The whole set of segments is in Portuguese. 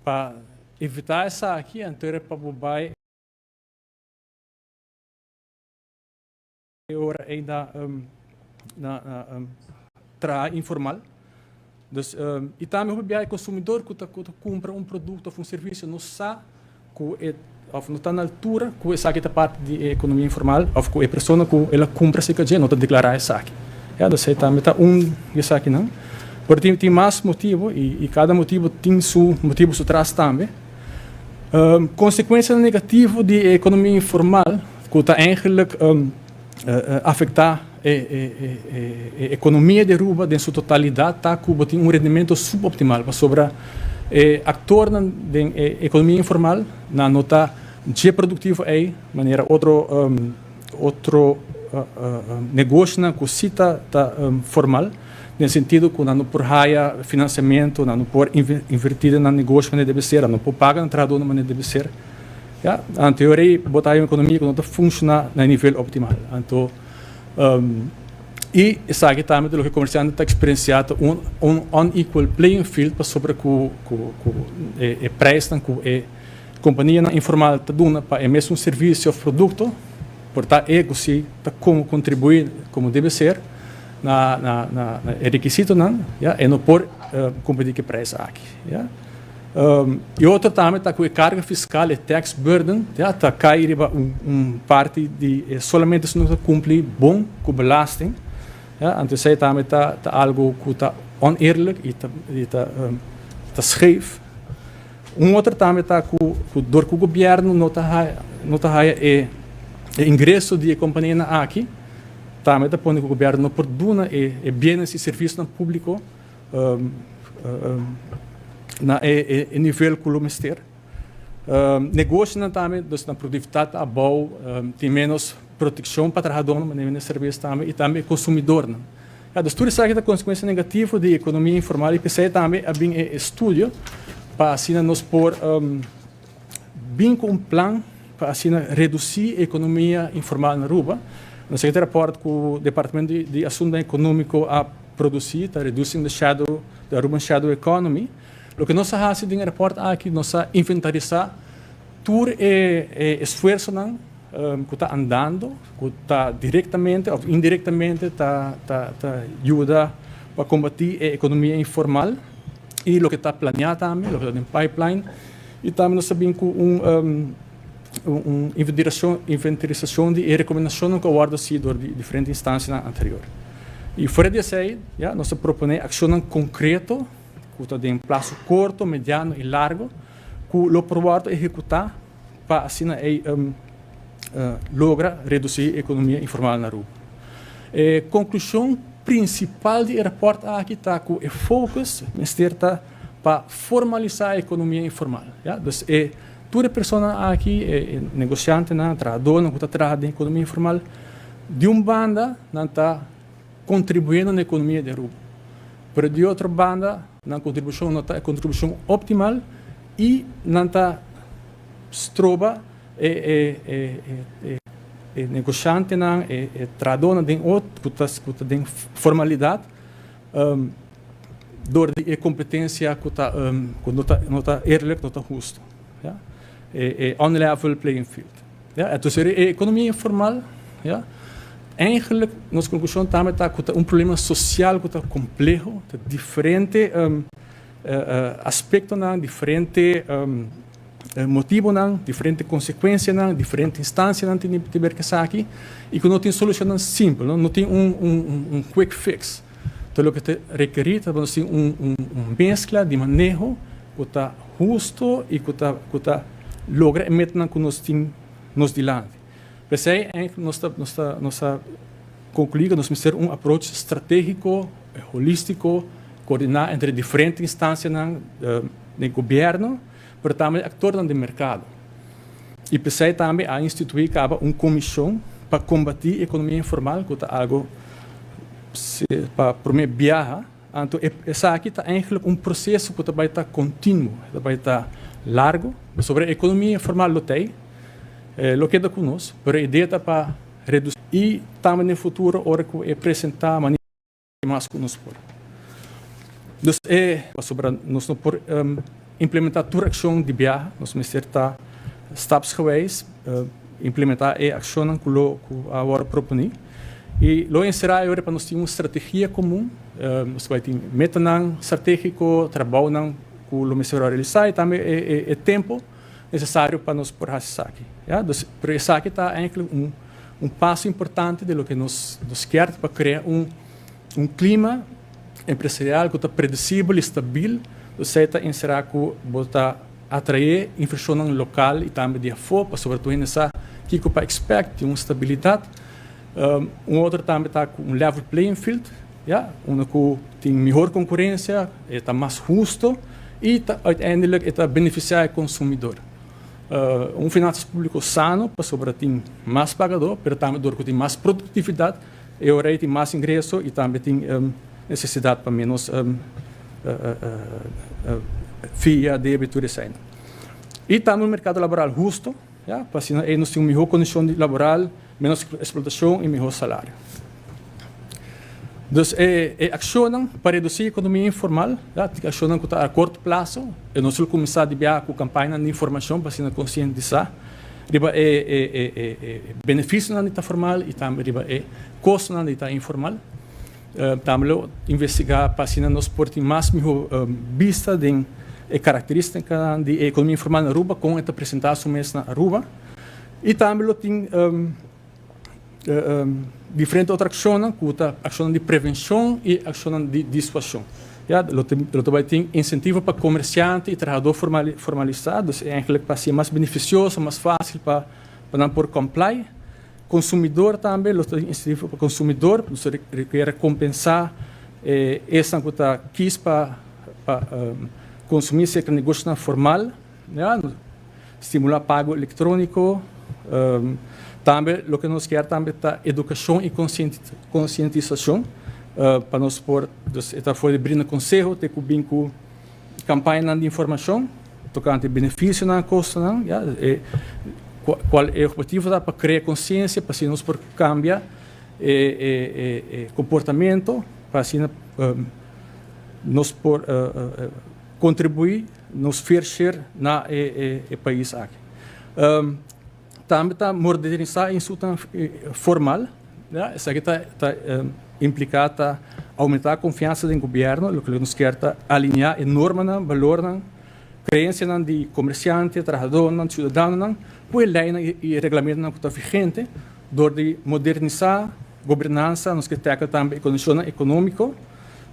para evitar essa aqui, então é para bobai ora ainda tra informal. Dus, e também o consumidor que compra produto ou serviço não sabe que não está na altura que essa aqui é parte de economia informal ou que a pessoa que ela compra se que não está declarar essa aqui. Dus também está essa aqui não. Porque tem mais motivo e cada motivo tem seu motivo atrás também. Consequência negativa de economia informal que está eigenlijk afetar a economia de Aruba em sua totalidade, tá, que tem rendimento suboptimal sobre ator da economia informal, na nota de produtivo é maneira outro negócio na cosita formal, no sentido que não por raia financiamento, não por invertir no negócio que deve ser, não por pagar entrada de maneira deve ser. Ja, en teorie botar uma economia que não funciona no nível optimal. Então, e essa aqui também do que o comerciante está experienciando unequal playing field para sobre o preço que a companhia informal está dando para mesmo serviço ou produto, portanto, se está como contribuir como deve ser na requisito não, ja, e não por competir que preço aqui, ja. E outro também está com a carga fiscal e tax burden, está caindo parte de somente se não cumpre bom com belasting, então isso também está algo que está oneerlijk e está scheef. Outro também está com dor que o governo não está ingresso de companhia aqui, também está pondo que o governo não produz bens e serviços no público na nível que o mister. Negócio também, na produtividade, tem menos proteção para o trabalhador, mas serviço também, e também consumidor. Então, tudo isso aqui é consequência negativa da economia informal e precisa também haver estudo para assim nós pôr bem com plano para assim reduzir a economia informal na Aruba. No seguinte rapport que o Departamento de Assuntos Econômicos a produzir, está reducing the Aruban shadow economy. O que nós fazemos em rapport aqui, nós inventarizar todo o esforço que está andando, que está diretamente ou indiretamente está ajuda para combater a economia informal e o que está planeado também, o que está em pipeline, e também nós sabemos que inventarização de recomendações que guarda sido de diferentes instâncias anteriores. E fora disso aí, nós proponemos ação concreta que está em prazo curto, mediano e largo, que o provável executar para assim logra reduzir a economia informal na Aruba. A conclusão principal do rapport aqui está que o foco está para formalizar a economia informal. Então, toda pessoa aqui, negociante, trabalhador, que está trabalhando na economia informal, de uma banda, não está contribuindo na economia de Aruba. Mas de outra banda, na contribuição não está a contribuição optimal e não está troba negociante não trabalhador tem outro que tem formalidade dor de competência que está não está eerlijk, não está justo, ja, on-level playing field, ja. Então a economia informal, ja, eigenlijk nossa conclusão também está com problema social que está complexo, tá diferente aspecto não, diferente motivo não, diferente consequência não, diferente instância não tem que ser aqui e que não tem solução simples, não tem quick fix. Então o que te requer é mescla de manejo que está justo e que está logra meter que nós temos nos dilante. Mas aí nós concluímos nós temos que ter approach estratégico, holístico, coordinar entre diferentes instâncias do governo, mas também atores do mercado. E precisa também a instituir uma comissão para combater a economia informal, que é algo para primeiro viajar. Então, essa aqui está em processo que vai estar contínuo, vai estar largo. Sobre a economia informal, lo tem, lo queda conosco, mas a ideia está para reduzir. E também no futuro, hora que apresentar mais conosco. Então, sobre nós não por implementar toda a ação de viagem, nós está steps geweest, implementar a ação que agora propõe. E logo em será agora para nós ter uma estratégia comum, nós vai ter meta estratégico, trabalho que o Ministério realizar e também é tempo necessário para nós por isso aqui. Por isso aqui está um passo importante de lo que nós queremos para criar um clima empresarial que está predicível e estável, você está em será que bota atrair investimentos local e também de fora, para sobretudo nessa que para expect uma estabilidade. Outro também está com um level playing field, onde tem melhor concorrência, está mais justo e uiteindelijk está beneficiar o consumidor. Finanças públicas sano, para sobretudo mais pagador, mas também tem mais produtividade, e agora tem mais ingresso e também tem necessidade para menos FIA, débito e receita. E também um mercado laboral justo, para assim nós temos uma melhor condição laboral, menos explotação e melhor salário. Então, acionam para reduzir a economia informal, acionam que está a curto prazo, e nós vamos começar a enviar com campanha de informação para se conscientizar, benefício na dita formal e também custo na dita informal. Também investigar para se nós portem mais vista de características da economia informal na Aruba, com esta apresentação mesmo na Aruba. E também tem diferentes outras ações, como a ação de prevenção e a ação de dissuasão. Também tem incentivo para comerciantes e trabalhadores formalizados, para ser mais beneficioso, mais fácil para não por comply. Consumidor também, tem incentivo para consumidor, você requer compensar essa que está quis para consumir esse negócio formal, estimular pago eletrônico. Também, o que nós queremos também é educação e conscientização, para nós pôr, está fora de brindar conselho, ter com campanha de informação, tocante benefício na costa, qual é o objetivo para criar consciência, para se nós por cambiar comportamento, para assim nós por contribuir, nos fair share na país aqui. Também está modernizar a instituição formal, isso aqui está implicado aumentar a confiança do governo, o que nos quer alinhar a norma, valor, crença de comerciante, trabalhador, cidadão, pois lei e regulamento que está vigente, de modernizar a governança, nos que tem também condição econômica,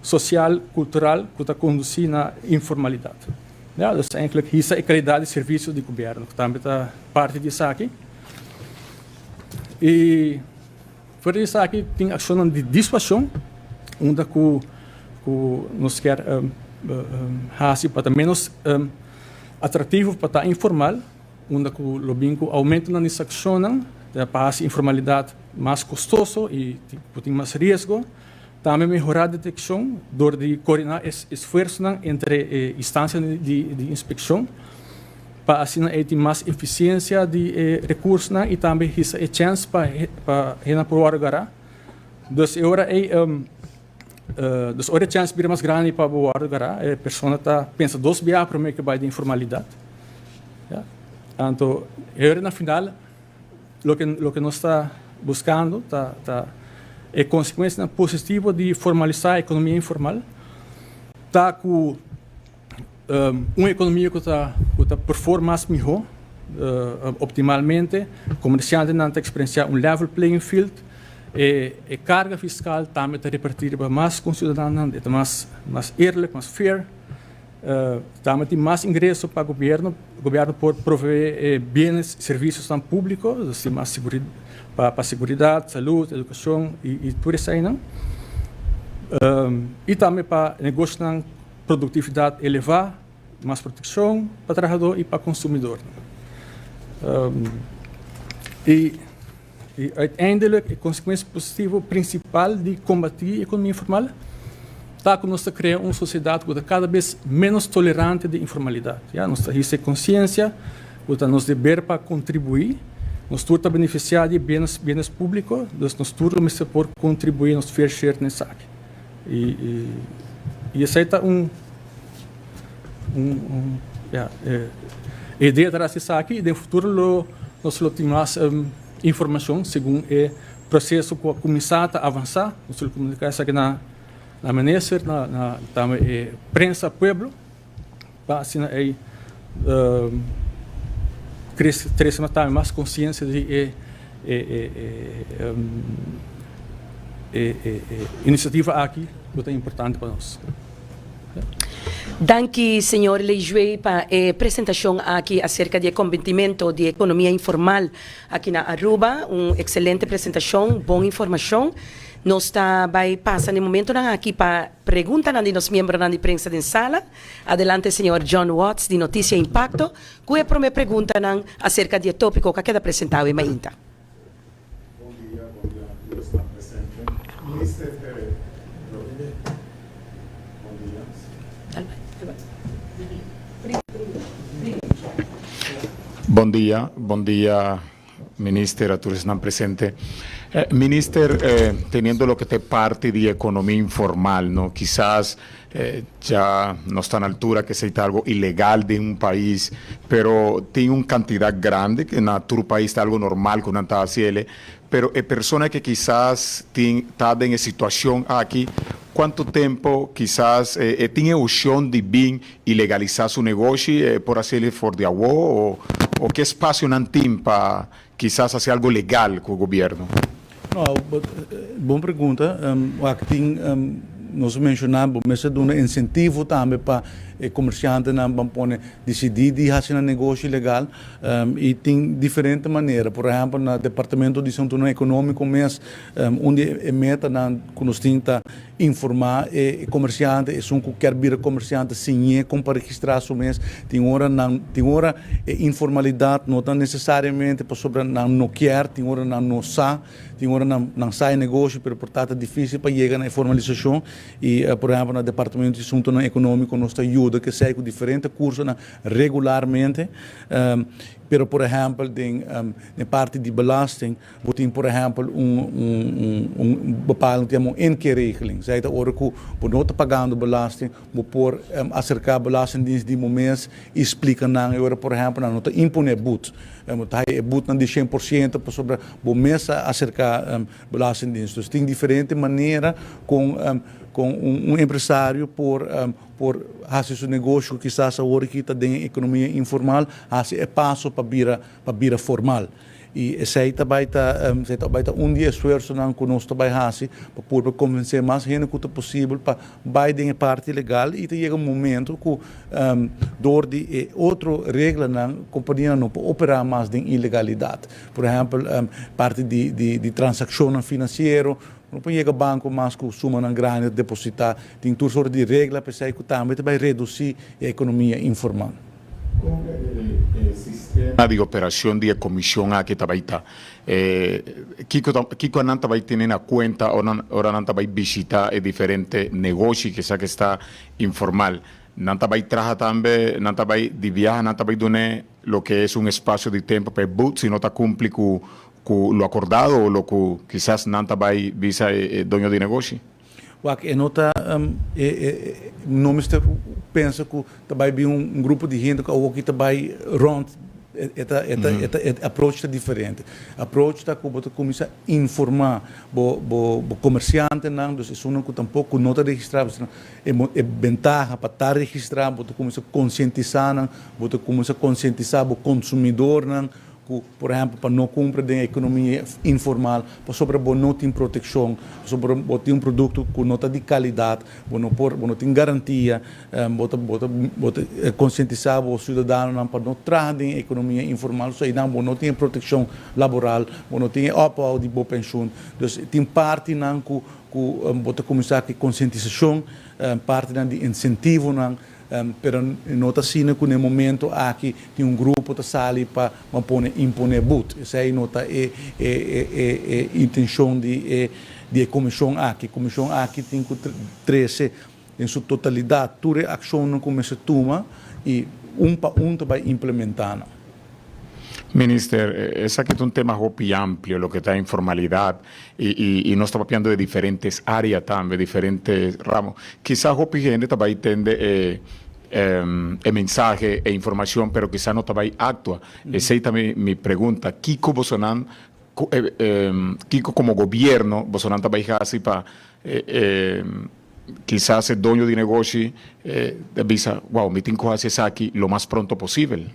social, cultural, que está conduzindo à informalidade. Isso é a qualidade de serviço do governo, que também está parte disso aqui. E por isso aqui tem ação de dissuasão, onde nos quer fazer para menos atrativo para estar informal, onde o bingo aumenta na ação, para a informalidade mais custoso e tem mais risco. Também melhorar a detecção, de coordenar esforços entre instâncias de inspeção, para assim ter mais eficiência de recursos e também a chance para por agora. Então, agora a chance de mais grande para o agora, a pessoa pensa 2 vezes para meio que vai de informalidade. Então, agora na final, o que nós está buscando é consequência positiva de formalizar a economia informal, está com uma economia que está performando mais melhor, optimalmente, comerciantes não têm experienciar level playing field, e carga fiscal também está repartida para mais concidadãos, é mais eerlijk, mais fair, também tem mais ingresso para o governo pode prover bens e serviços públicos, assim, mais segurança, para segurança, saúde, educação e tudo isso aí, não? E também para negócios de produtividade elevada, mais proteção para o trabalhador e para o consumidor. E uiteindelijk, a consequência positiva principal de combater a economia informal está que nós criamos uma sociedade que é cada vez menos tolerante de informalidade. Nós temos consciência, nós devemos para contribuir, nós temos que beneficiar de bens públicos, nós temos que contribuir nos fair share nessa área. E esse é Ja, a ideia atrás disso aqui, no futuro, nós temos mais informação, segundo o processo que começar a avançar, nós temos comunicar isso aqui na Amanhecer, na prensa pueblo, para assim aí crescer mais consciência de iniciativa aqui, que é importante para nós. Danke, senhor Leijuei, para a apresentação aqui acerca do comprometimento de economia informal aqui na Aruba. Uma excelente apresentação, boa informação. Nós vai passar no momento aqui para perguntas de nossos membros da imprensa da sala. Adelante, senhor John Watts, de Notícia Impacto. Qual é a primeira pergunta acerca do tópico que queda apresentado em Mainta? Bom dia, está presente. Ministro, bom dia, Minister, a todos están presentes. Minister, teniendo lo que te parte de economía informal, ¿no? Quizás ya no está a la altura que sea algo ilegal de un país, pero tiene una cantidad grande, que en tu país está algo normal con una cielo, pero personas que quizás están en situación aquí, ¿cuánto tiempo quizás tiene opción de bien ilegalizar su negocio por hacerle for de agua o qué espacio no tiene para quizás hacer algo legal con el gobierno? No, boa pergunta. Aqui nós mencionamos, mas é um incentivo também para comerciantes decidir de fazer um negócio legal e tem diferente maneira. Por exemplo, no departamento de desenvolvimento econômico, mas onde é meta que nós temos que informar comerciantes, e quer vir comerciante sim como para registrar o mês. Tem hora informalidade, não tão necessariamente para sobre não quer, tem hora não sabe, tem hora não sai negócio, mas portanto é difícil para chegar na formalização e por exemplo no departamento de desenvolvimento econômico nós ajuda que sai com diferentes cursos regularmente. Pero, por exemplo, na parte de belasting, we tem, por exemplo, bepaalde inkeerregeling. Zij de hora que we niet pagando belasting, we por acercar belastingdienst die moments explica na hora, por exemplo, na nota impone boet. Moet hij boet na de 100% para sobre o mês acercar belastingdienst. Dus tem diferente maneira com empresário por fazer seu negócio, quizás a hora que está em economia informal, fazer passo para vira formal. E sei também dia esforço não conosco também fazer para poder convencer mais gente que é possível para vai em parte legal e chega momento que door de outra regra na companhia não pode operar mais em ilegalidade. Por exemplo, parte de transação financeira. Não pode chegar banco mais com suma na grande depositar. Tem toda sorte de regra para que também vai reduzir a economia informal. Como el sistema de operación de comisión aquí tabaita, Kiko Nanta va a tener en cuenta ahora Nanta va a visitar diferentes negocios que está informal. Nanta va a trabajar también, Nanta va de viaje, Nanta va a donar lo que es un espacio de tiempo para boot si no está cumple con lo acordado o lo que quizás Nanta va a visa dueño de negocio. Wak nota não me pensa que também grupo de gente que também rond approach diferente. Approach está como começa a informar o comerciante não, dus isso não que tampouco não está registrado, é vantagem para estar registrado, você começa a conscientizar não, você começa a conscientizar o consumidor não. Por exemplo, para não cumprir da economia informal, para sobre não ter proteção, sobre ter produto com nota de qualidade, não tem garantia, conscientizar o cidadão para não trazer da economia informal, só não tem proteção laboral, não tem apoio de boa pensão. Então, tem parte não que começar a conscientização, parte de incentivo não. Pero nota sino que no momento aqui tem grupo de sali para impor boot. Essa é nota intenção de comissão aqui. Comissão aqui tem que 13 em sua totalidade toda a ação não começa a tomar e para vai implementar. Minister, es aquí un tema muy amplio, lo que está en informalidad y no estamos hablando de diferentes áreas también, diferentes ramos. Quizás gente también tiende mensaje e información, pero quizás no estaba ahí actua. Esa es también mi pregunta. Kiko Bosonan, Kiko como gobierno, Bosonan estaba ahí así para quizás el dueño de negocio avisa, wow, me tengo que hacer aquí lo más pronto posible.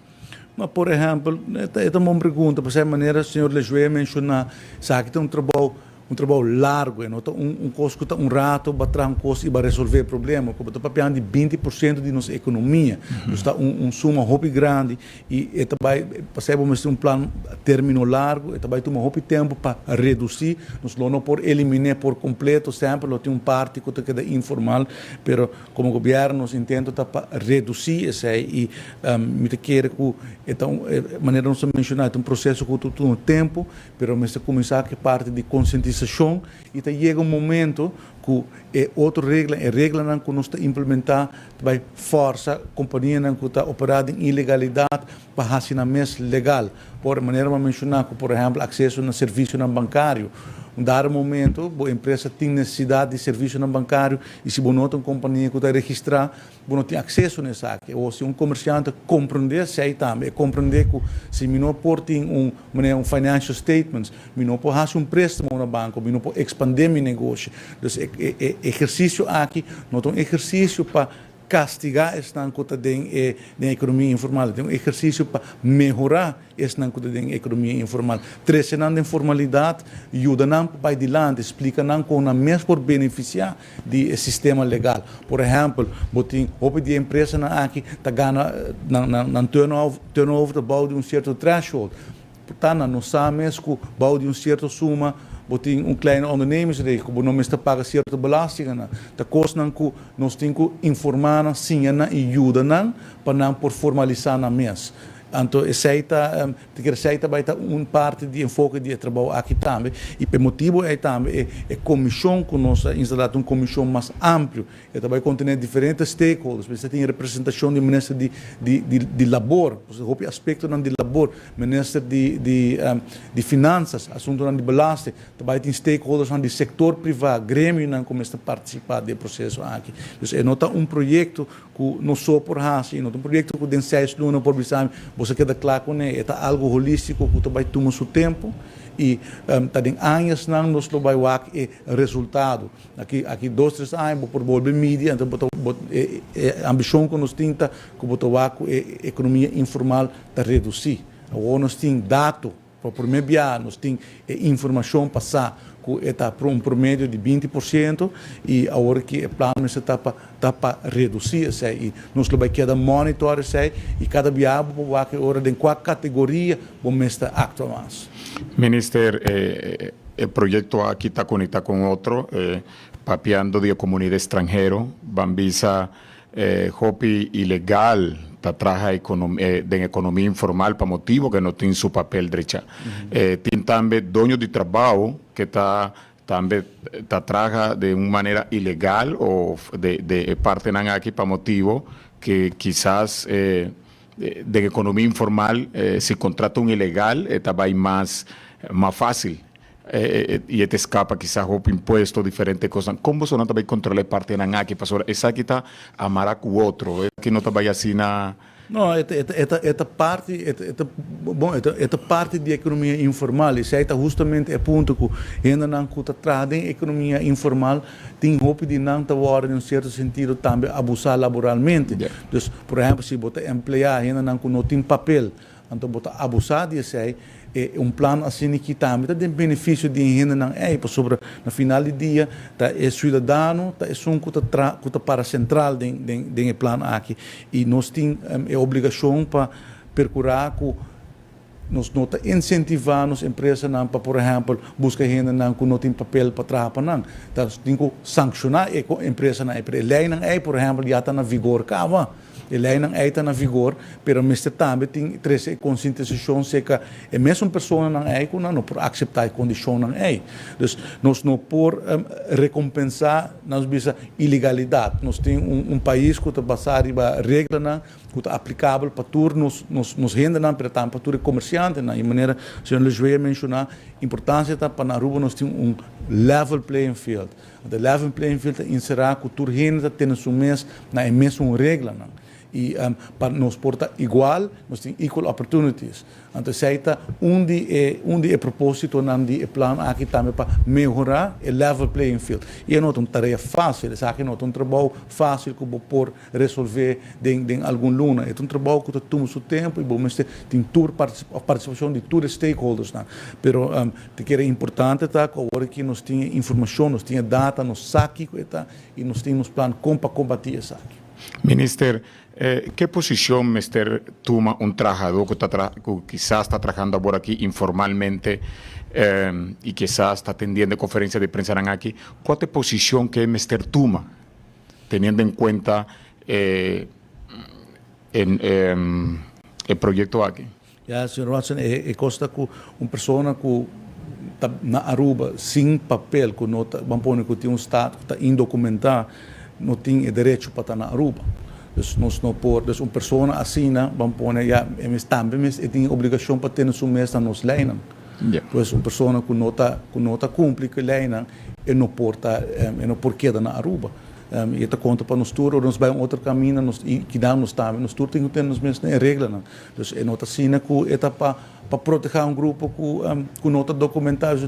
Mas, por exemplo, esta é uma pergunta, por essa maneira, o senhor Lejué mencionou, sabe que tem um trabalho largo, curso que um rato vai trazer um custo e vai resolver o problema, como está papiando de 20% de nossa economia, está suma roupa grande e vai passar um plano término largo, vai tomar roupa tempo para reduzir, nós não por eliminar por completo, sempre tem parte que queda informal, pero como governo nós intentamos para reduzir isso e me quer que então maneira não se mencionar, é um processo que tem um tempo, pero mas começar que parte de conscientização e chega um momento que é outra regra, que nós está implementar vai força a companhia que está operando em ilegalidade para racionamento legal. Por maneira de mencionar que, por exemplo, acesso a serviço bancário. Um dado momento, a empresa tem necessidade de serviço bancário e se você tem uma companhia que está registrada, você não tem acesso nessa área. Ou se um comerciante compreender, sei também, compreender que se não pode ter um financial statements, não pode fazer um préstamo no banco, não pode expandir meu negócio. Então, exercício aqui, não é um exercício para castigar esta coisa da economia informal, é um exercício para melhorar esta coisa da economia informal. Trazendo a informalidade, ajuda para adiante, explica como mesmo por beneficiar do sistema legal. Por exemplo, botem roupa de empresa aqui está ganhando na turnover de certo threshold. Portanto, não sabe mesmo que de certa suma botem kleine ondernemingsrecht, como não está paga certa belastingen, da kosten que nós temos que informar, sim, e ajudar para não por formalizar na mês. Então, essa vai estar parte de enfoque de trabalho aqui também. E por motivo é também a comissão que nós instalamos, uma comissão mais ampla. E também contém diferentes stakeholders. Você tem representação do ministro de labor, o aspecto de labor, ministro de finanças, assunto de belasting. Também tem stakeholders do setor privado, grêmio que começa a participar do processo aqui. Então, é projeto que não só por raça, é um projeto que tem 6 anos por visão. Você queda claro que é algo holístico que vai tomar seu tempo e tem anos não nós vai ver resultado. Aqui 2-3 anos por volver mídia, então a ambição que nós temos que botar a economia informal está reduzir. Agora nós temos dados para por meio nós temos informação passar que está para um promédio de 20% e agora que o plano está para reduzir isso e nós vamos quedar monitor isso e cada viável para hora em qual categoria vamos estar atuando. Minister, o projeto aqui está conectado com outro, papeando de comunidade estrangeira, Bambisa, hobby ilegal, trabaja de economia informal para motivo que no tiene su papel derecha. Tiene también dueños de trabajo que trabaja de una manera ilegal o de parte aquí para motivo que quizás de economía informal si contrata un ilegal está más fácil. Y te escapa quizás o impuestos, diferentes cosas. ¿Cómo son también controlar parte de aquí? Pastor, esa aquí está amará con otro, que no te vaya así na. Não, esta parte de economia informal, isso é justamente o ponto que ainda não está trazendo economia informal, tem roupa de não estar em um certo sentido também abusar laboralmente. Yeah. Então, por exemplo, se você emplear ainda não tem papel, então você abusar disso aí, um plano assim que também tem benefício de ainda não é, sobre no final do dia tá é cidadão, tá é som que tá para central de plano aqui e nós tem obrigação para procurar que nós não tá incentivar as empresas não para por exemplo buscar ainda não que não tem papel para trabalhar não, tá tem que sancionar a empresa não é, a lei não é por exemplo já está na vigor cava. A lei não está na vigor, mas também tem três conscientização se que a mesma pessoa não é que não por aceitar a condição não é. Então nós não por recompensar nós bisa ilegalidade. Nós temos país que está basado na regra não que está aplicável para todos nos renda não para tanto para todos comerciantes não. De maneira o senhor Lejué mencionar importância para na rua nós temos level playing field. O level playing field inserar que todos renda tem o mesmo na mesma regra não. E para nos portar igual, nós temos equal opportunities. Então, seita onde é propósito, onde é plano aqui também para melhorar o level playing field. E não é uma tarefa fácil, é não é um trabalho fácil que vou por resolver em algum luna. É um trabalho que toma seu tempo e vamos ter a participação de todos os stakeholders. Pero que é importante tá que agora que nós temos informação, nós temos data, nós saque e nós temos plano como para combater isso aqui. Minister, ¿qué posición Mr. toma un trabajador que quizás está trabajando ahora aquí informalmente y quizás está atendiendo conferencias de prensa aquí? ¿Cuál es la posición que Mr. toma, teniendo en cuenta el proyecto aquí? Ja, senhor Watson, costa que uma pessoa que está na Aruba sem papel, que não vamos pôr que tem um estado que está indocumentado, não tem direito para estar na Aruba. Dus nós não pôr, dus uma pessoa assim, vamos pôr, já, também tem obrigação para ter no seu mês na nossa lei. Dus uma pessoa que não está cumpre com a lei, e não pode quedar na Aruba. E está conta para nós todos, nós vamos outro caminho, que dá nós também, nós todos temos que ter nos mesmos regras. Dus é nota assim que é para proteger grupo que não está documentado,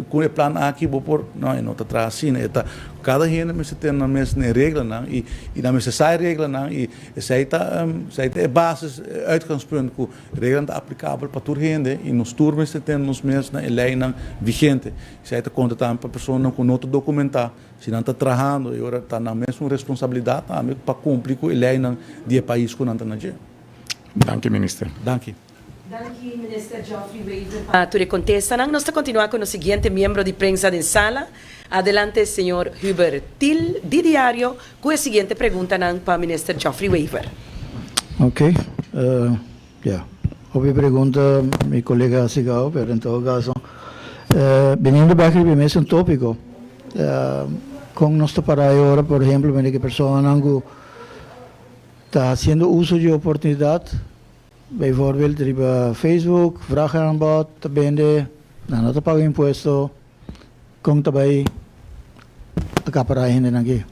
com o plano aqui, não, é nota atrás assim, cada gente mas tem na mesma regra, e na mesma sai regra, e sai é base, uitgangspunt, que regra está aplicável para toda gente, e nós todos temos nos mesmos lei vigente. Sai está conta também para pessoa que não está documentada, se não está trabalhando, e agora está na mesma responsabilidade também para cumprir com a lei do país que não está na gente. Danke, Minister. Danke. Danke, Minister Geoffrey Weaver. Tu contesta. Nós continuamos com o seguinte membro de prensa da sala. Adelante, senhor Hubert Til, de Diário, com a seguinte pergunta para o Minister Geoffrey Weaver. Ok. Outra pergunta, meu colega Sigao, mas em todo caso, venindo para aqui, primeiro um tópico. Com nossa parada agora, por exemplo, que pessoa que está fazendo uso de oportunidade, bijvoorbeeld via Facebook, vragenaanbod, te vende, dan te pagar impuesto, com também a caparahin din aqui.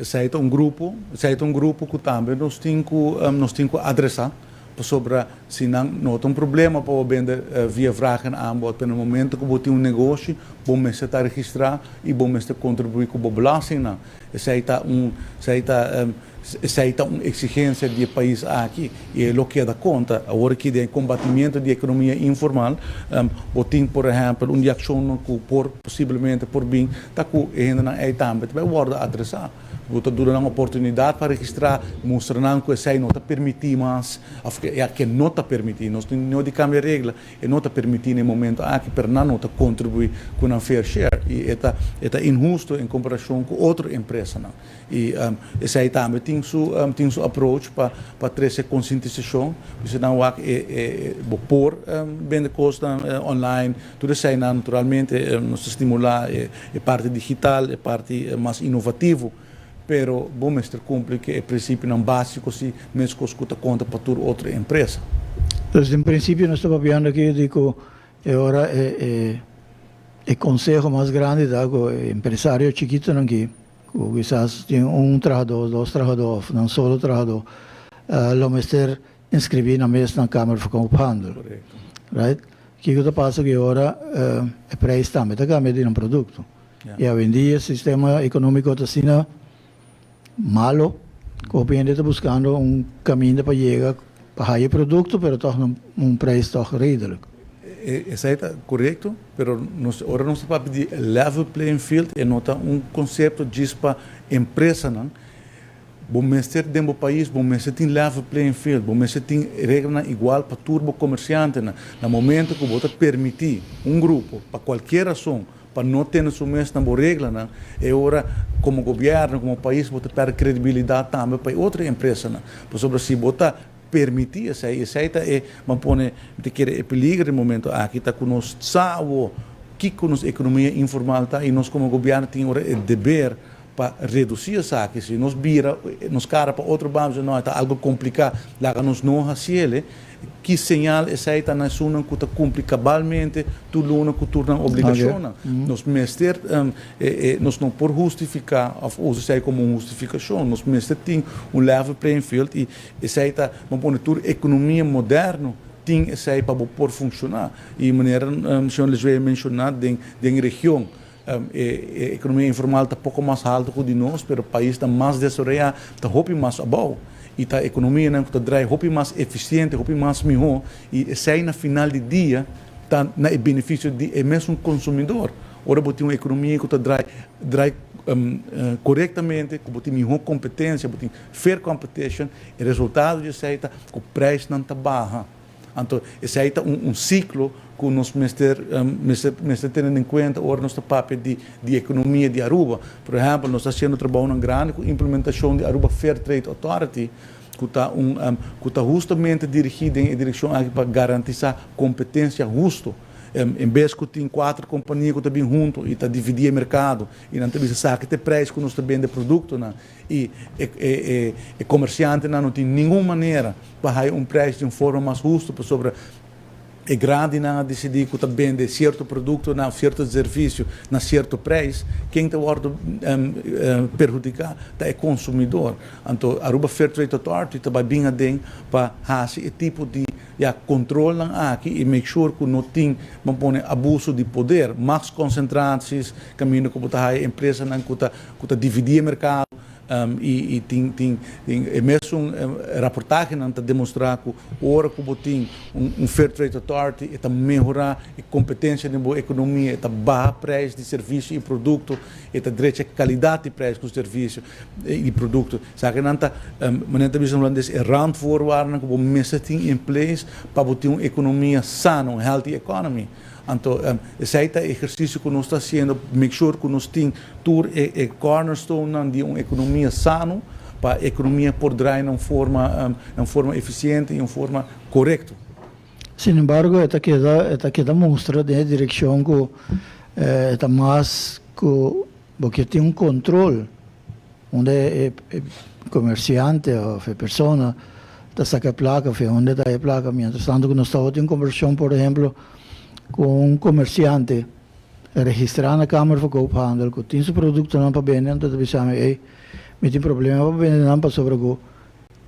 Zij het een grupo que também nós temos que adressar sobre se não tem problema para vender via vragen aanbod. No momento que você tem negócio, bom você está registrar e bom você contribuir com a belasting. Zij está uma exigência do país aqui e é o que dá conta. Agora que de combatimento da economia informal, tem, por exemplo, uma ação que possivelmente por bem está com ainda também vai guardar adressar. Você dá uma oportunidade para registrar, mostrando que isso não está permitido, mas que não está permitido. Nós não de cambiar regra e não está permitido no momento aqui para não contribuir com a fair share. E é injusto em comparação com outra empresa. E isso aí também tem seu approach para trazer conscientização. Você não é pôr vender coisas online, tudo isso aí naturalmente nos estimular a parte digital, a parte mais inovativa. Pero bom mestre cumpre que é princípio não básico se mesmo que escuta conta para toda outra empresa. Então, em princípio, nós estamos vendo aqui, digo, agora o conselho mais grande da empresário chiquito aqui, que quizás tem trabalhador, dois trabalhadores, não só trabalhador, o mestre inscrever na mesma Câmara de Comércio. Correto. Right? O que passa que agora o preço também está cambiando um produto. E hoje em dia o sistema econômico está sendo malo, que o cliente está buscando caminho para chegar para o produto, mas toch preço redelijk. Isso aí está correto, mas agora nós estamos pedir level playing field e nota conceito diz para empresa, não? Bom mestre dentro do país, bom mestre tem level playing field, bom mestre tem regra igual para turbo comerciante, no momento que você permitir grupo para qualquer razão para não ter sua mesma regra, é hora como governo, como país, você perde credibilidade também para outra empresa. Por sobre se você permitir isso aí vamos pôr que é peligro no momento aqui está com nós que com a economia informal tá e nós como governo temos o dever para reduzir essa aqui. Se nós vira, nos cara para outro banco, não está algo complicado, lá que nós não fazemos, que sinal essa aí está na zona que está cumpre cabalmente, tudo uma que torna obrigação. Nós mestre, nós não por justificar, ou usa como uma justificação, nós mestre tem level playing field e essa aí está, vamos pôr economia moderna, tem essa aí para por funcionar. E maneira, o senhor les veio mencionar, de região, a economia informal está pouco mais alta que de nós, mas o país está mais desenvolvido, está muito mais abaixo. E a economia está muito mais eficiente, muito mais melhor. E isso aí, no final do dia, está no benefício do mesmo consumidor. Ora, você tem uma economia que está corretamente, que tem melhor competência, tem fair competition, e o resultado disso aí está que o preço não está baixo. Então, esse aí está um ciclo que nós mestre tendo em conta o nosso papel de economia de Aruba. Por exemplo, nós estamos fazendo trabalho grande com a implementação de Aruba Fair Trade Authority, que está justamente dirigida em direção para garantir competência justa. Em vez que tem 4 companhias que estão bem juntas e está dividindo o mercado e não tem sabe que preço que nós estamos vendendo produto e comerciante não tem nenhuma maneira para dar preço de uma forma mais justa sobre é grande não decidir que está vende certo produto na certo serviço na certo preço, quem está perjudicar é o consumidor. Então, a Aruba Fair Trade Authority está bem adem para fazer esse tipo de controle aqui e make sure que não tem abuso de poder, mais concentrações, caminho que está a empresa que está dividir o mercado. E tem mesmo reportagem para demonstrar que hora que tem Fair Trade Authority está melhorar a competência da economia, está baixar preço de serviço e produto, está direito a qualidade de preço do serviço e produto. Sabe que não está, maneira de holandês é round forward que o mesmo tem em place para ter uma economia sana, uma healthy economy. Então, esse é o exercício que nós estamos fazendo, make sure que nós temos tudo a cornerstone de uma economia sana, para a economia poder de uma forma eficiente e uma forma correta. Sin embargo, esta queda mostra de direção que está mais porque tem controle, onde o comerciante ou a pessoa está sacando placa, onde está a placa, mientras tanto que nós estamos em conversão, por exemplo, com um comerciante registrar na Câmara de Coophandel que tem seu produto não para vender, então você sabe, me tem problema para vender não para sobre o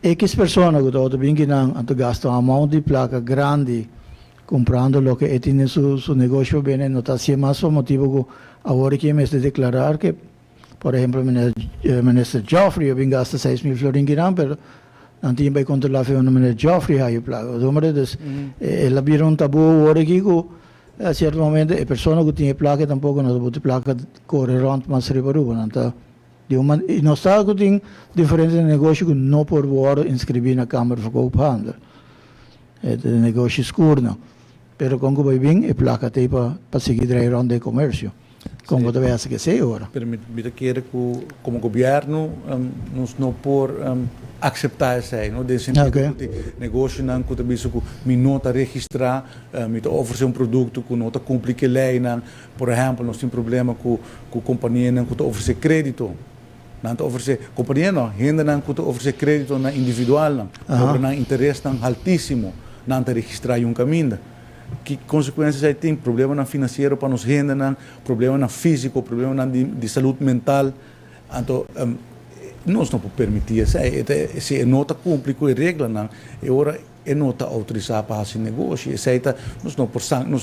X pessoa que está bem que não, então gasta uma mão de placa grande comprando o que tem seu negócio bem, não está sendo mais o motivo que agora que me está declarar que, por exemplo, o ministro Joffrey bem gasta 6.000 florins que não, mas não tinha para controlar o ministro Joffrey aí placa, então ela virou tabu agora que a certo momento a pessoa que tinha placa tampouco não pode placa correr around mais ribaruba então e nós está que tem diferentes negócios que não por fora inscrever na Câmara de Coophandel é negócio escuro não pero com que vai bem a placa tem para seguir around de comércio como deve ser que sei agora permite que como governo nós não por aceitar isso aí, não de sentido que negócio não que também que me nota registrar, me oferecer produto que não cumpre a lei, por exemplo, nós temos problema com a companhia não que oferecer crédito, não oferecer companhia não, ainda não que oferecer crédito na individual não, não interesse não altíssimo, não registrar um caminho. Que consequências aí tem? Problema na financeiro para nos renda, não, problema na físico, problema de saúde mental, então nós não podemos permitir isso. Se a nota cumpre com a regra, não, e agora a nota autorizar para esse negócio. Nós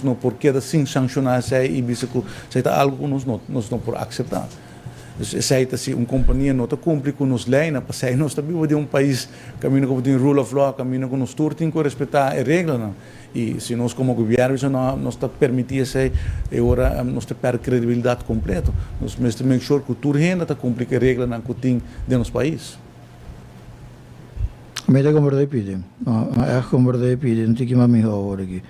não por queda sem sancionar isso aí, e isso é algo que nós não por aceitar. Se uma companhia não cumpre com as leis, nós também de um país caminho como tem rule of law, caminho com os turnos, tem que respeitar a regra. Não? E se nós como governo não está permitir isso aí, agora nós temos credibilidade completa. Nós temos que make sure que o turno ainda está cumprir a regra que tem dentro do nosso país. Me da comandei pide, é comandei pide, não tem que mais melhor aqui.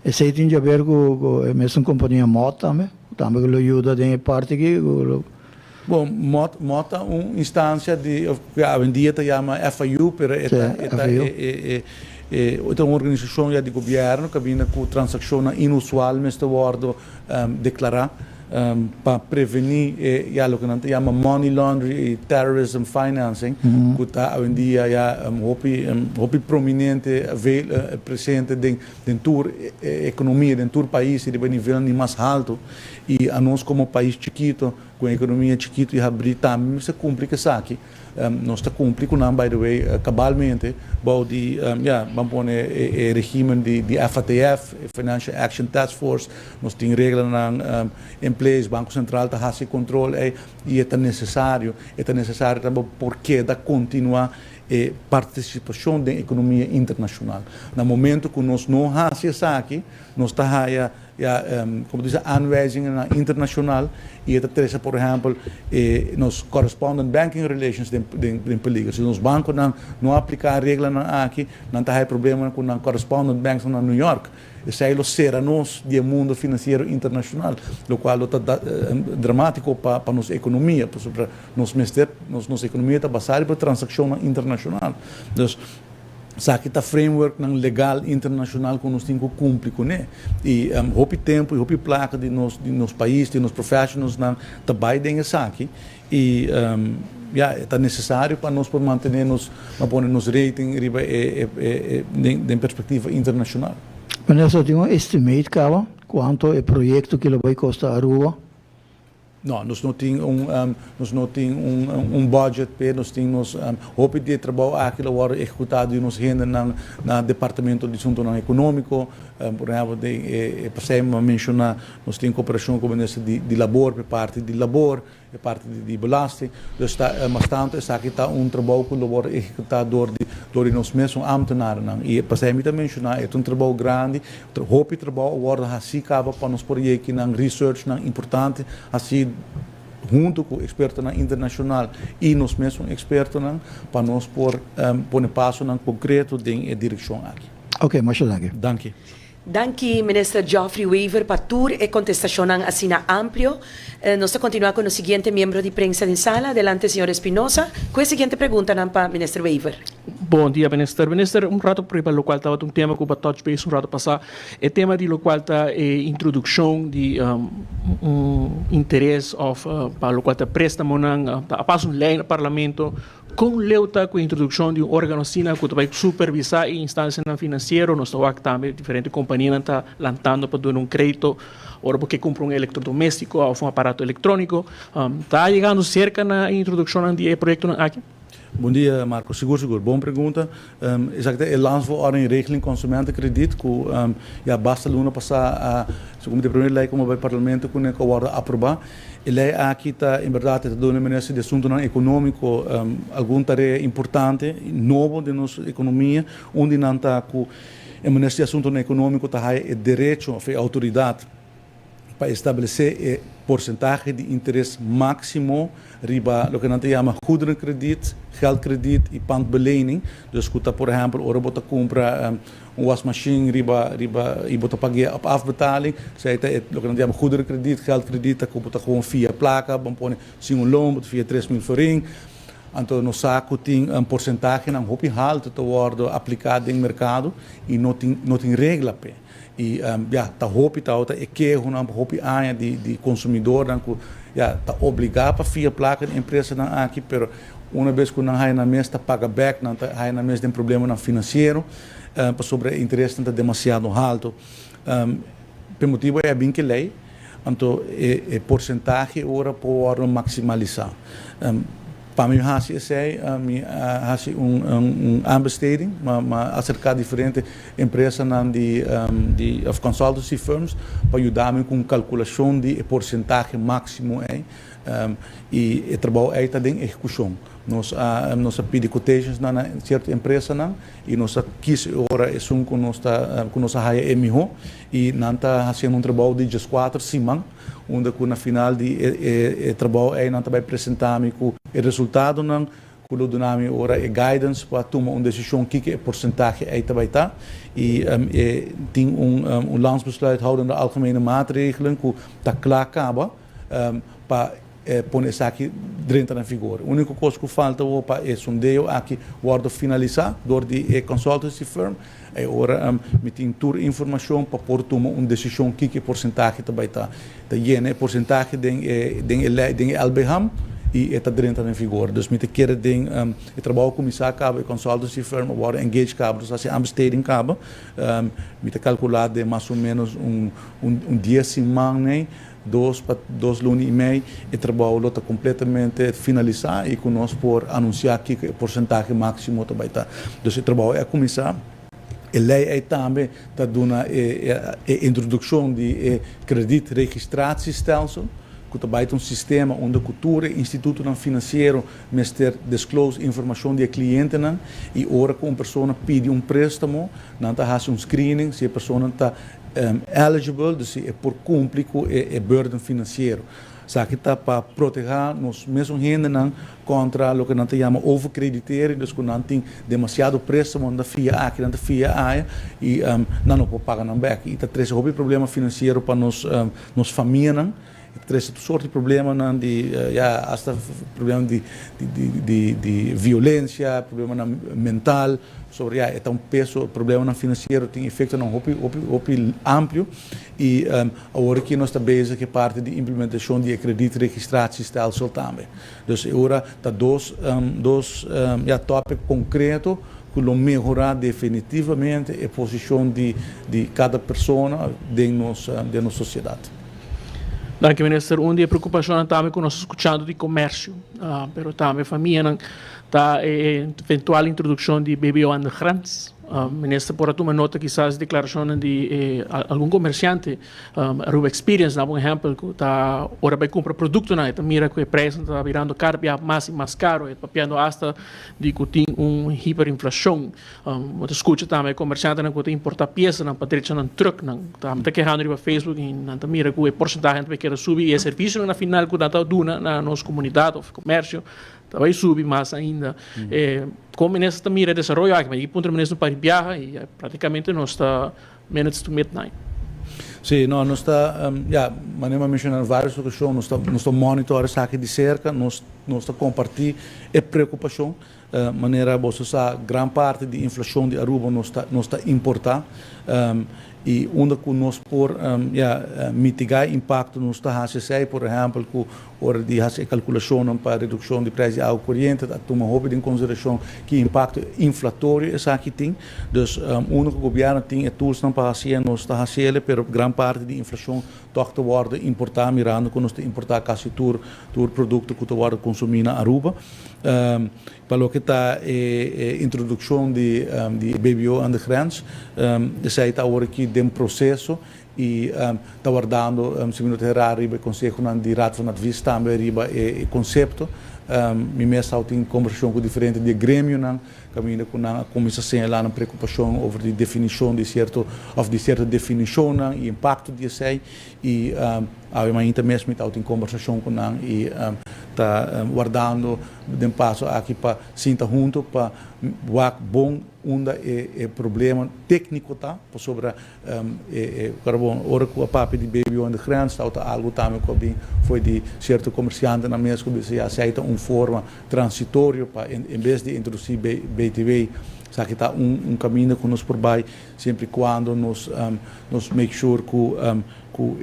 Esse aí tem a ver com a mesma companhia Mota, também que ajuda de parte aqui. Bom, Mota é uma instância de, hoje em dia se chama FIU, mas é uma organização de governo que vem com transações inusuais, mas está declarar para prevenir o que nós chamamos money laundering e terrorism financing, que está hoje em dia prominente, presente dentro da economia, dentro do país, e de nível mais alto. E a nós, como país chiquito, com a economia chiquita e abrir também, se complica isso aqui. Nós está cumprindo, by the way, cabalmente, vamos pôr o regime de FATF, Financial Action Task Force, nós temos regras em place, Banco Central está fazendo controle e é necessário também porque da continuar participação da economia internacional. No momento que nós não fazemos isso aqui, nós estamos como diz, aanwijzingen internacional e это требуется, por exemplo, nos correspondent banking relations de peligro. Se os bancos não aplicar regras aqui, não tem problema com os correspondent banks na New York. Isso é o seranos do mundo financeiro internacional, o qual é dramático para a nossa economia, para nossa economia está baseada por transação internacional. Então, sabe que framework legal internacional que nós temos que cumprir com ele. E houve tempo e houve placa de nos países, de nos profissionais também tem isso aqui. E é necessário para nós mantermos nos rating em perspectiva internacional. Mas só tem um estimate, Cava, quanto é o projeto que vai custar a Aruba? Não, nós não temos um budget, nós temos roupa de trabalho aquilo agora executado e nos rende no departamento de assunto econômico, por exemplo, passei a mencionar, nós temos cooperação com o Ministério de Labor, por parte de Labor, por parte de belasting, dus mas tanto está aqui está trabalho que o executado door nós mesmos ambtenaren, e passei a mencionar, é trabalho grande, roupa de trabalho agora assim acaba para nos projetos research importante, assim junto com expertos internacional e nós mesmos expertos para nós pôr passo concreto em direção aqui. Ok, muito obrigado. Danke. Danke, Minister Geoffrey Weaver, para tour e contestación así amplio. Nos continúa con el siguiente miembro de prensa de sala. Adelante, señor Espinosa. ¿Cuál es la siguiente pregunta para Minister Weaver? Bom dia, Minister. Minister, rato para o qual estava tema que eu touch base rato passar, é tema de lo qual está a introdução de interesse para o qual está préstamo a passo lei no Parlamento com leuta com a introdução de órgão sina que vai supervisar a instância financeira, nós estamos também diferentes companhias está lançando para dar crédito ou porque compra eletrodoméstico ou um aparato eletrônico. Está chegando cerca na introdução de projeto aqui? Bom dia, Marco. Seguro. Boa pergunta. Exatamente, o lançamento em regeling consumentenkrediet, que basta luna passar segundo a primeira lei como vai parlamento com a guarda aprovar. A lei aqui está, em verdade, está dando ministro de assunto econômico alguma tarefa importante, novo de nossa economia, onde não está com o ministro de assunto econômico está o direito, a autoridade para estabelecer porcentagem de interesse máximo riba o que nós chamamos goederenkrediet, geldkrediet e pandbelening. Dus kuta, por exemplo, ora bota compra wasmachine riba e bota pagar op afbetaling. Zij het o que nós chamamos goederenkrediet, geldkrediet, dat bota gewoon via placa, bom põe sim loon, via 3.000 florin. Então, no saco tem porcentagem não hopi alto te worden aplicado no mercado e não tem regra pe. E tá hopi tá outra que uma hopi área de consumidor tá obrigado para via placa de empresa aqui, pero uma vez que não há na mesa paga back, não há na mesa tem problema financeiro, sobre interesse não demasiado alto. Por motivo é bem que lei, então porcentagem ora pode maximalizar. Para mim, há aanbesteding, maar acerca diferentes empresas of consultancy firms para ajudar com calculação de porcentagem máximo e o trabalho aí está em execução. Nós pedimos quotations na certa empresa e nós quis agora com nossa raia MO e nós está fazendo trabalho de 4 semanas, onde na final de trabalho aí nós vai apresentar o resultado que o donami ora é guidance para tomar uma decisão que é porcentagem aí também está e tem landsbesluit houdende algemene maatregelen que está klaar acaba para põe essa aqui dentro na figura. A única coisa que falta é sondeio aqui pode finalizar door de consultancy firm. Agora me tem toda informação para pôr tomar uma decisão que porcentagem também está porcentagem de LBHAM e está dentro na figura. Dus met de keren ding, het trabalho começar cabo, consultancy firm, agora engage cabo, dus als je aanbesteding cabo, met de calcular de mais ou menos dia semana, dois lunes e meio, e trabalho está completamente finalizar e conosco por anunciar que o porcentagem máximo também está. Dus het trabalho é começar. A lei também está dando a introdução de kredietregistratiestelsel, que também é sistema onde a cultura, instituto financeiro, mestre disclose informação de cliente e ora que uma pessoa pede préstamo, não está fazendo screening, se a pessoa está eligible, dus é por cumprir com a burden financeiro. Só que está para proteger nos mesmos gente contra o que nós chamamos overcreditering, dus que não tem demasiado préstamo na FIA A, que não FIA A e não pode pagar não back. E está traz um problema financeiro para nos famílias. Traz soort de problemen hasta problema de violência, problema mental, sobre é um peso, problema financeiro tem efeito amplo e agora que nós estamos bezig que parte de implementação de kredietregistratiestelsel também. Dus agora está dois tópicos concretos que vão melhorar definitivamente a posição de cada pessoa dentro da nossa sociedade. Danke, minister. Uma preocupação também que nós escutando de comércio, pero também família, tá eventual introdução de BBO aan de grens. Minister, por tomar nota quizás declaração de algum comerciante, Aruba Experience, por exemplo, que está ora vai comprar produto na, tá mira que o preço está virando caro, mais e mais caro, é papiando hasta de que tem hiperinflação. Você escuta também comerciante que tem importar peças na patrícia na truck, tá me querendo no Facebook e na mira que o porcentagem vai querer subir e o serviço na final que dá duna na nossa comunidade ou comércio vai subir mais ainda. Como nessa mira de desenvolvimento aqui, mas ponto nesse para viajar e praticamente nós está minutes to midnight. Sim, nós está, maneira mencionar várias soluções, nós está monitorando isso aqui de cerca, nós está compartilhando a preocupação, maneira você sabe, grande parte da inflação de Aruba nós está importar. E onde que nós por mitigar o impacto nos está fazendo, por exemplo, que hora de fazer calculação para redução de preço de água corrente, tomar em consideração que impacto inflatório essa aqui tem. Dus onde que o governo tem tools para fazer, nós está fazendo, mas grande parte da inflação toca worden importar, mirando que nós importar quase todo produto que está consumido na Aruba. Para o que está a introdução de BBO aan de grens, zij está agora aqui de processo e está guardando, segundo o Herrari, o Conselho de Raad van Advies também riba o conceito. Me mesmo tem conversação com diferente de grêmio, caminho com a comissão lá na preocupação over de definição de certa definição e impacto de sei e ainda mesmo tem conversação com e está guardando de passo aqui para sentar junto para bom onde é problema técnico tá sobre carbono ora com a papi de BBO aan de grens está algo também que foi de certo comerciante na mesa que se aceita forma transitória para em vez de introduzir BTW só que está caminho que nos por vai sempre quando nos make sure que a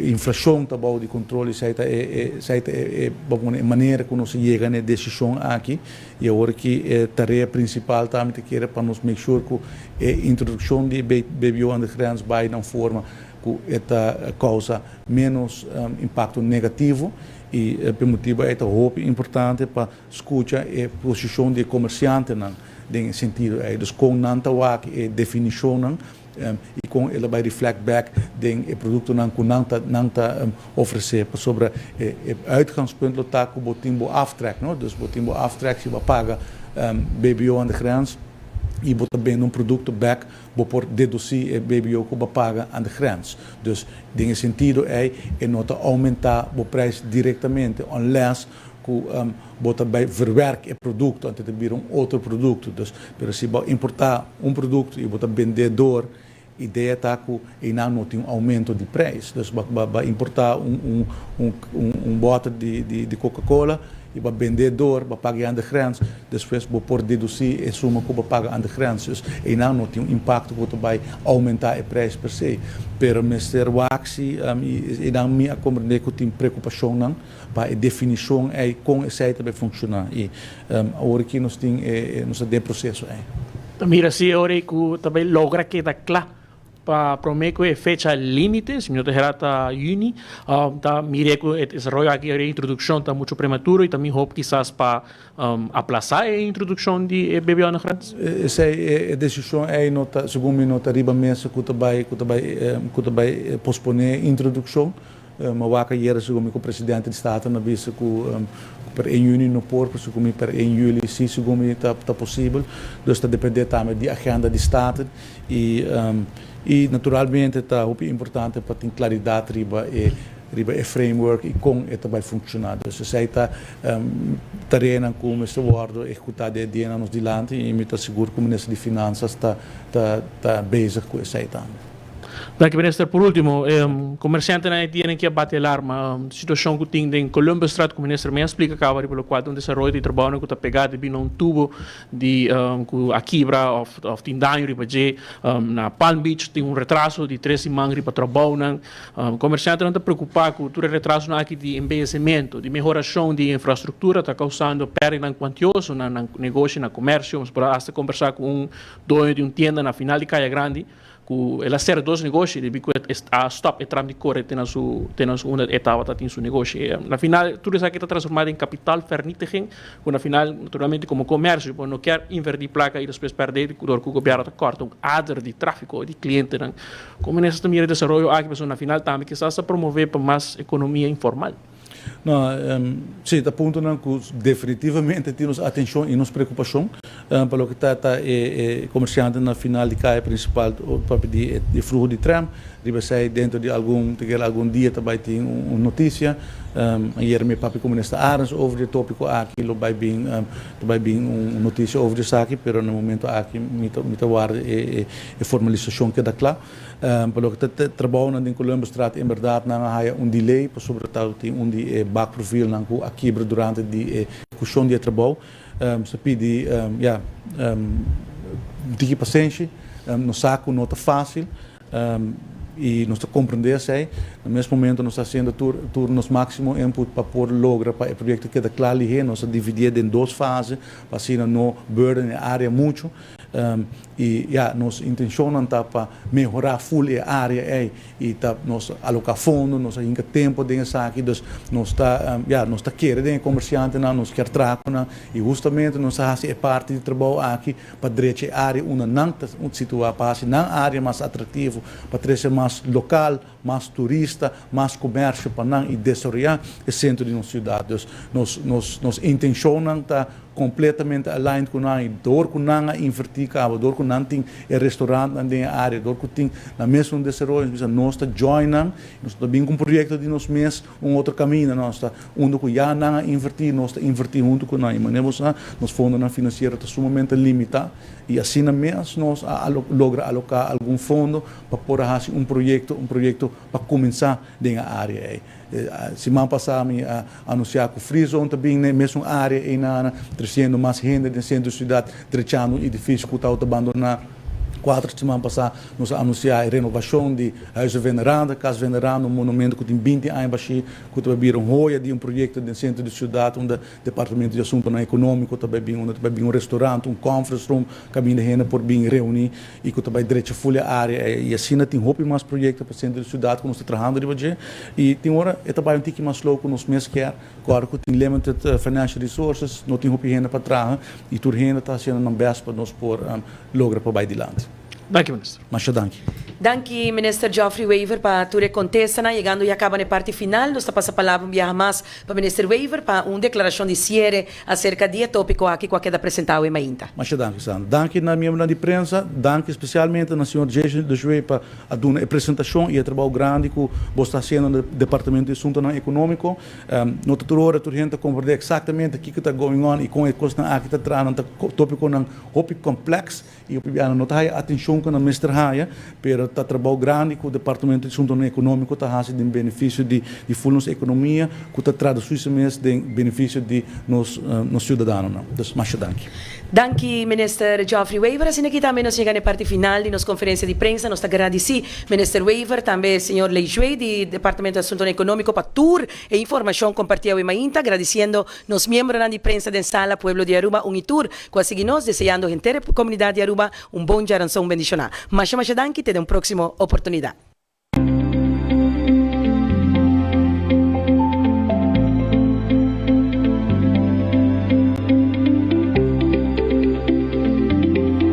inflação está bom de controle a maneira que nós chega na decisão aqui e agora que a tarefa principal também que para nos make sure que a introdução de BBO aan de grens vai na forma que esta causa menos impacto negativo e por motivo é importante para escutar a posição de comerciante em sentido dus com nanta wak a definição e com ele vai reflect back o produto que nanta oferecer sobre o uitgangspunt tá que o botimbo aftrek, dus botimbo aftrek se vai pagar BBO aan de grens e bota bem produto back por deduzir BBO que vai pagar aan de grens. Dus em sentido é nota aumentar o preço diretamente unless bota bij verwerk het product en het weer een outro produto. Dus se importar produto e bota vender door ideia está que não tem aumento de preço. Então, vai importar um bote de Coca-Cola e vai vendedor, vai pagar de grens, depois vai por deduzir a suma que vai pagar de grens. E não tem um impacto que vai aumentar o preço per se. Pero Mr. Waxi, e não me compreender que tem preocupação não, para a definição é como esse aí vai funcionar. E agora que nós temos processo aí. Mira, se ahora que também logra que da claro para prometer que fecha límite, se não terá até junho, tá mire que o desenvolvimento aqui a introdução está muito prematuro e também hope quizás para aplazar a introdução de BBO na frente. Essa é a decisão é nota, segundo nota riba mesa que vai posponer a introdução. Mas vaca era segundo o presidente do estado na visa que para em junho não por, segundo para em julho sim segundo está possível. Então está depender também da agenda do estado e naturalmente está importante para ter claridade riba e framework e como isso vai funcionar. Então se está terreno como este wardo executar de dia nos dilante e me está seguro que o ministro de finanças está bezig com isso aí também. Dank u, minister. Por último, comerciantes na tienen que bater alarma. Situação que tem em Columbus Strat, que o ministro me explica acaba pelo qual um desenvolvimento de trabalho que está pegado de um tubo de a quebra ou tem dano na Palm Beach tem retraso de 13 semanas para trabalho. Comerciantes não está preocupado com o retraso aqui de envelhecimento, de melhoração de infraestrutura, está causando perda quantiosa no negócio, no comércio. Vamos para conversar com dono de tienda na final de Caia Grande. Ela ser dois negócios, de bico a stop e tram de corre tem uma etapa tem seu negócio. Na final tudo isso aqui está transformado em capital vernietiging, na final naturalmente como comércio, não quer invertir placa e depois perder dor que o governo está corta um adder de tráfego de clientes. Como nessa também de desenvolvimento aqui na final também que está a promover para mais economia informal. Não, sim, está ponto não que definitivamente temos atenção e nos preocupação para o que está comerciante na final de caia principal para pedir de fluxo de tram, deve sair dentro de algum dia também tem uma notícia. Ayer me papi comunista Arens over o tópico aqui lo vai bem uma notícia over isso aqui, pero no momento aqui me guarda a formalização que dá claro. Pelo que está trabalhando em Columbus Strat, em verdade, não há delay, por sobretudo tem de back profile não aqui durante a questão de trabalho. Se pede, de paciência, no saco não está fácil. E nós compreendemos aí, no mesmo momento nós estamos fazendo turnos máximo input para poder lograr para o projeto que está claro ali, nós dividido em duas fases, para assim não burden a área muito, e nossa intenção está para melhorar full a área aí, e tá nós alocar fundo, nós ainda tempo dentro aqui, então nós está querendo comerciante, nós quer trago, e justamente nós fazemos parte do trabalho aqui para direito a área uma não situar para na área mais atrativa, para trazer mais local, mais turista, mais comércio para não desenvolver o centro de nossa cidade. Nossa intenção está completamente aligned com nós, dor com nós invertir cabo, dor com nós tem restaurante na área, dor com tem na mesma desenvolvimento, nós está joinando, nós está bem com um projeto de nós mesmos outro caminho, nós está onde que já não invertir, nós está invertir junto com nós, mas nós fundo na financeira está sumamente limitado e assim mesmo nós logra alocar algum fundo para pôr um projeto para começar dentro da área. Semana passada me anunciar que o Free Zone também na mesma área e trazendo mais renda no centro da cidade, trazendo um edifício que está abandonado. 4 semanas passadas, nós anunciamos a renovação de Huizen Veneranda, Casa Veneranda, um monumento que tem 20 anos, que vai vir joia de projeto no centro da cidade, onde o Departamento de Assuntos Econômicos vai vir um restaurante, conference room, caminho de renda por vir reunir, e que vai direito a folha área, e assim tem mais projetos para o centro da cidade, que nós estamos trabalhando de hoje, e tem hora, é também um pouco mais louco que nós mesmos quer, claro que tem limited financial resources, não tem renda para trabalhar, e toda renda está sendo na base para nós por lograr para baixo adiante. Dank u, minister. Mas danke. Danke, Minister Geoffrey Weaver, para a tua contesta. Chegando e acaba na parte final, nós passamos a palavra mais para o Minister Weaver para uma declaração de cierre acerca do tópico aqui que é apresentado em Mainta. Mas danke, Sandra. Danke na minha de prensa, danke especialmente na senhora Jason de Joe para a apresentação e o trabalho grande que você está fazendo no Departamento de Assuntos Econômicos. No tutor, a gente compreende exatamente o que está going on e com a coisa que está trazendo, tópico complexo e eu não tenho atenção com o Mr. Haya, pero está trabalho grande com o Departamento de Assuntos Econômicos, está fazendo em benefício de nossa economia, que está traduzendo mesmo em benefício de nos cidadãos. Então, mais danke. Danke, Minister Geoffrey Weaver. Assim aqui também nós chegamos na parte final de nossa conferência de prensa. Nós agradecemos Minister Weaver, também o senhor Leijue, do Departamento de Assuntos Econômicos, para tour e informação compartilhada em Mainta, agradecendo nos membros da prensa da sala Pueblo de Aruba, tour, quase nós, desejando a inteira comunidade de Aruba bom dia, um bendicional. Mas danke, te dê uma próxima oportunidade.